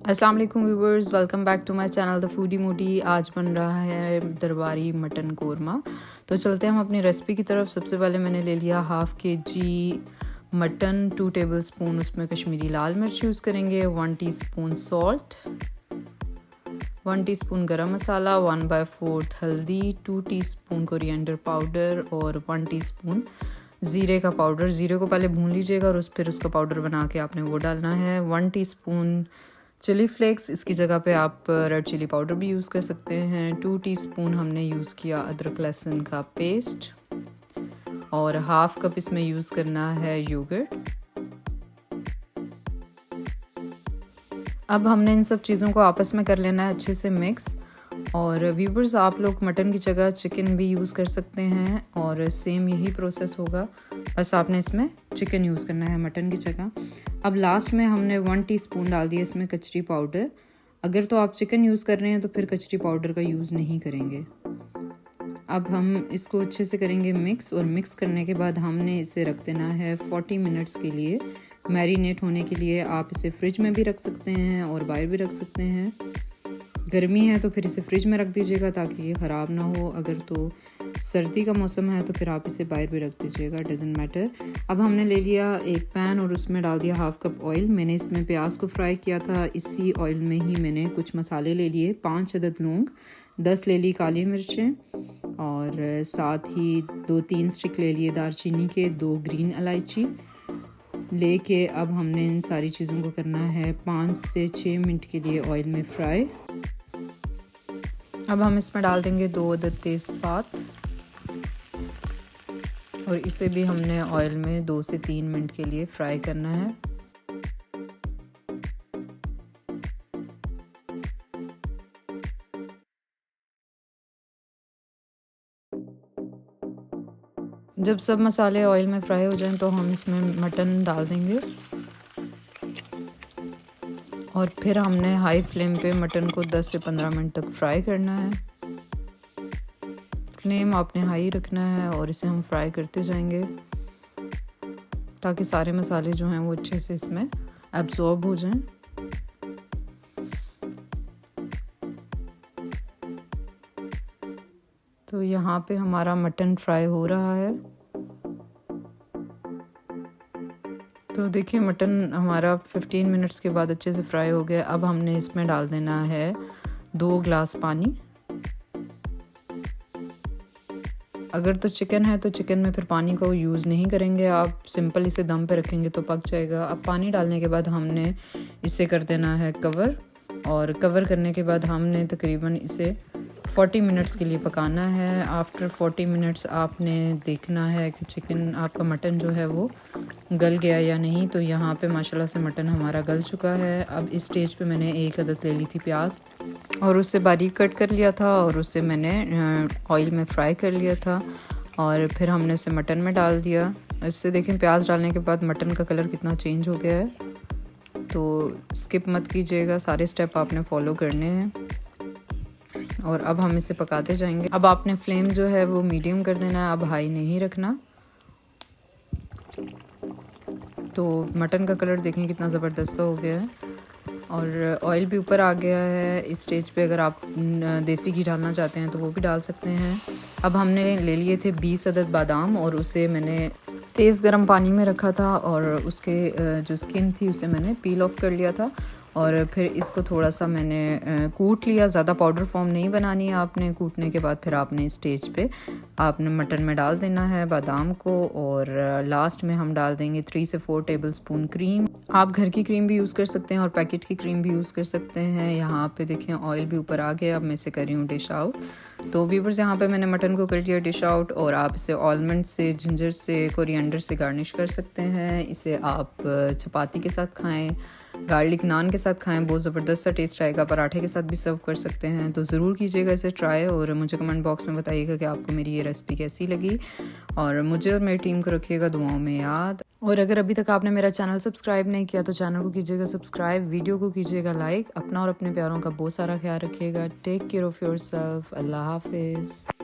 अस्सलाम वालेकुम viewers, welcome back to my channel the foodie moody. आज बन रहा है दरबारी मटन कोरमा। तो चलते हैं हम अपनी रेसिपी की तरफ। सबसे पहले मैंने ले लिया हाफ़ KG मटन, 2 टेबलस्पून उसमें कश्मीरी लाल मिर्च यूज़ करेंगे, 1 टीस्पून सॉल्ट, 1 टीस्पून गरम मसाला, 1/4 हल्दी, 2 टीस्पून कोरिएंडर पाउडर और 1 टीस्पून ज़ीरे का पाउडर। ज़ीरे को पहले भून लीजिएगा और फिर उसका पाउडर बना के आपने वो डालना है। 1 टीस्पून चिली फ्लेक्स, इसकी जगह पे आप रेड चिली पाउडर भी यूज़ कर सकते हैं। 2 टीस्पून हमने यूज़ किया अदरक लहसुन का पेस्ट और हाफ कप इसमें यूज़ करना है योगर्ट। अब हमने इन सब चीज़ों को आपस में कर लेना है अच्छे से मिक्स। और व्यूवर्स, आप लोग मटन की जगह चिकन भी यूज़ कर सकते हैं और सेम यही प्रोसेस होगा, बस आपने इसमें चिकन यूज़ करना है मटन की जगह। अब लास्ट में हमने 1 टीस्पून डाल दिया इसमें कचरी पाउडर। अगर तो आप चिकन यूज़ कर रहे हैं तो फिर कचरी पाउडर का यूज़ नहीं करेंगे। अब हम इसको अच्छे से करेंगे मिक्स, और मिक्स करने के बाद हमने इसे रख देना है 40 मिनट्स के लिए मैरिनेट होने के लिए। आप इसे फ्रिज में भी रख सकते हैं और बाहर भी रख सकते हैं। गर्मी है तो फिर इसे फ्रिज में रख दीजिएगा ताकि ये ख़राब ना हो। अगर तो सर्दी का मौसम है तो फिर आप इसे बाहर भी रख दीजिएगा, डजेंट मैटर। अब हमने ले लिया एक पैन और उसमें डाल दिया हाफ कप ऑयल। मैंने इसमें प्याज को फ्राई किया था। इसी ऑयल में ही मैंने कुछ मसाले ले लिए, 5 अदद लौंग, 10 ले ली काली मिर्चें और साथ ही 2-3 स्टिक ले लिए दालचीनी के, 2 ग्रीन इलायची लेके अब हमने इन सारी चीज़ों को करना है 5 से 6 मिनट के लिए ऑयल में फ्राई। अब हम इसमें डाल देंगे 2 अदद तेज़पात और इसे भी हमने ऑयल में 2 से 3 मिनट के लिए फ्राई करना है। जब सब मसाले ऑयल में फ्राई हो जाएं तो हम इसमें मटन डाल देंगे और फिर हमने हाई फ्लेम पे मटन को 10 से 15 मिनट तक फ्राई करना है। फ्लेम आपने हाई रखना है और इसे हम फ्राई करते जाएंगे ताकि सारे मसाले जो हैं वो अच्छे से इसमें एब्जॉर्ब हो जाएं। तो यहाँ पे हमारा मटन फ्राई हो रहा है। तो देखिए मटन हमारा 15 मिनट्स के बाद अच्छे से फ्राई हो गया। अब हमने इसमें डाल देना है 2 ग्लास पानी। अगर तो चिकन है तो चिकन में फिर पानी को यूज़ नहीं करेंगे, आप सिंपल इसे दम पे रखेंगे तो पक जाएगा। अब पानी डालने के बाद हमने इसे कर देना है कवर, और कवर करने के बाद हमने तकरीबन इसे 40 मिनट्स के लिए पकाना है। आफ्टर 40 मिनट्स आपने देखना है कि चिकन आपका मटन जो है वो गल गया या नहीं। तो यहाँ पे माशाल्लाह से मटन हमारा गल चुका है। अब इस स्टेज पे मैंने 1 अदद ले ली थी प्याज और उससे बारीक कट कर लिया था और उसे मैंने ऑयल में फ्राई कर लिया था और फिर हमने उसे मटन में डाल दिया। इससे देखें प्याज डालने के बाद मटन का कलर कितना चेंज हो गया है। तो स्किप मत कीजिएगा, सारे स्टेप आपने फॉलो करने हैं और अब हम इसे पकाते जाएंगे। अब आपने फ्लेम जो है वो मीडियम कर देना है, अब हाई नहीं रखना। तो मटन का कलर देखें कितना ज़बरदस्त हो गया है और ऑयल भी ऊपर आ गया है। इस स्टेज पे अगर आप देसी घी डालना चाहते हैं तो वो भी डाल सकते हैं। अब हमने ले लिए थे 20 अदद बादाम और उसे मैंने तेज़ गर्म पानी में रखा था और उसके जो स्किन थी उसे मैंने पील ऑफ कर लिया था और फिर इसको थोड़ा सा मैंने कूट लिया। ज़्यादा पाउडर फॉर्म नहीं बनानी है आपने। कूटने के बाद फिर आपने स्टेज पे आपने मटन में डाल देना है बादाम को और लास्ट में हम डाल देंगे 3 से 4 टेबलस्पून क्रीम। आप घर की क्रीम भी यूज़ कर सकते हैं और पैकेट की क्रीम भी यूज़ कर सकते हैं। यहाँ पे देखें ऑयल भी ऊपर आ गया। अब मैं इसे कर रही हूँ डिश आउट। तो व्यूअर्स, यहाँ पे मैंने मटन को कर लिया डिश आउट और आप इसे आलमंड से, जिंजर से, कोरिएंडर से गार्निश कर सकते हैं। इसे आप चपाती के साथ खाएं, गार्लिक नान के साथ खाएं, बहुत ज़बरदस्त सा टेस्ट आएगा। पराठे के साथ भी सर्व कर सकते हैं। तो ज़रूर कीजिएगा इसे ट्राई और मुझे कमेंट बॉक्स में बताइएगा कि आपको मेरी ये रेसिपी कैसी लगी और मुझे और मेरी टीम को रखिएगा दुआओं में याद। और अगर अभी तक आपने मेरा चैनल सब्सक्राइब नहीं किया तो चैनल को कीजिएगा सब्सक्राइब, वीडियो को कीजिएगा लाइक। अपना और अपने प्यारों का बहुत सारा ख्याल रखिएगा। Take care of yourself. अल्लाह हाफिज़।